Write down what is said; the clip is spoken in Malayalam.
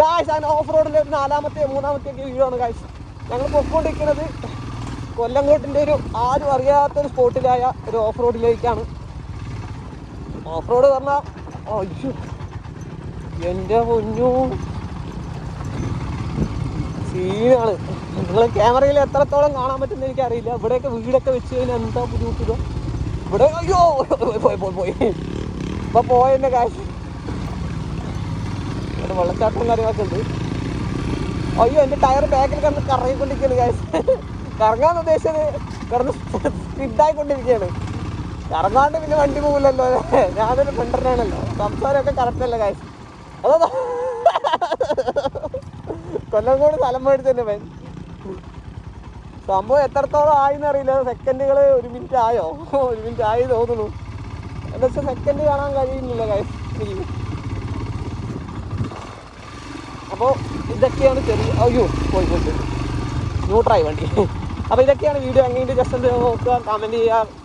ഗായ്സ് അങ്ങനെ ഓഫ് റോഡിലെ മൂന്നാമത്തെ വീഡിയോ ആണ് ഗായ്സ്. ഞങ്ങൾ പൊയ്ക്കൊണ്ടിരിക്കുന്നത് കൊല്ലങ്കോട്ടിൻ്റെ ഒരു ആരും അറിയാത്തൊരു സ്പോട്ടിലായ ഒരു ഓഫ് റോഡിലേക്കാണ്. ഓഫ് റോഡ് പറഞ്ഞാൽ അയ്യോ എൻ്റെ പൊന്നു സീനാണ്. നിങ്ങൾ ക്യാമറയിൽ എത്രത്തോളം കാണാൻ പറ്റുമെന്ന് എനിക്കറിയില്ല. ഇവിടെയൊക്കെ വീടൊക്കെ വെച്ച് കഴിഞ്ഞാൽ എന്താ ബുദ്ധിമുട്ടുക. ഇവിടെ അയ്യോ പോയി ഇപ്പം പോയെന്നെ കാശ്. ഇവിടെ വെള്ളച്ചാട്ടവും കാര്യങ്ങളൊക്കെ ഉണ്ട്. അയ്യോ എൻ്റെ ടയർ ബാക്കിൽ കിടന്ന് കറങ്ങിക്കൊണ്ടിരിക്കുകയാണ് കാശ്. കറങ്ങാൻ ഉദ്ദേശിച്ചത് കിടന്ന് സ്പിഡായിക്കൊണ്ടിരിക്കുകയാണ്. കറങ്ങാണ്ട് പിന്നെ വണ്ടി പോകില്ലല്ലോ. ഞാനൊരു ഫ്രണ്ടറിനാണല്ലോ. സംസാരമൊക്കെ കറക്റ്റല്ല കാശ്. അതോ കൊല്ലംകോട് സ്ഥലം മേടിച്ച് തന്നെ പൻ സംഭവം എത്രത്തോളം ആയിന്നറിയില്ല. സെക്കൻഡുകൾ 1 മിനിറ്റ് ആയോ? 1 മിനിറ്റ് ആയി തോന്നുന്നു. എന്താ വെച്ചാൽ സെക്കൻഡ് കാണാൻ കഴിയുന്നില്ല കാശ് എനിക്ക്. അപ്പോൾ ഇതൊക്കെയാണ് ചെറിയ അയ്യോ പോയി ന്യൂട്രായി വണ്ടി. അപ്പോൾ ഇതൊക്കെയാണ് വീഡിയോ. എങ്ങനെയുണ്ട് ജസ്റ്റ് ഒന്ന് നോക്കുക, കമൻറ്റ് ചെയ്യുക.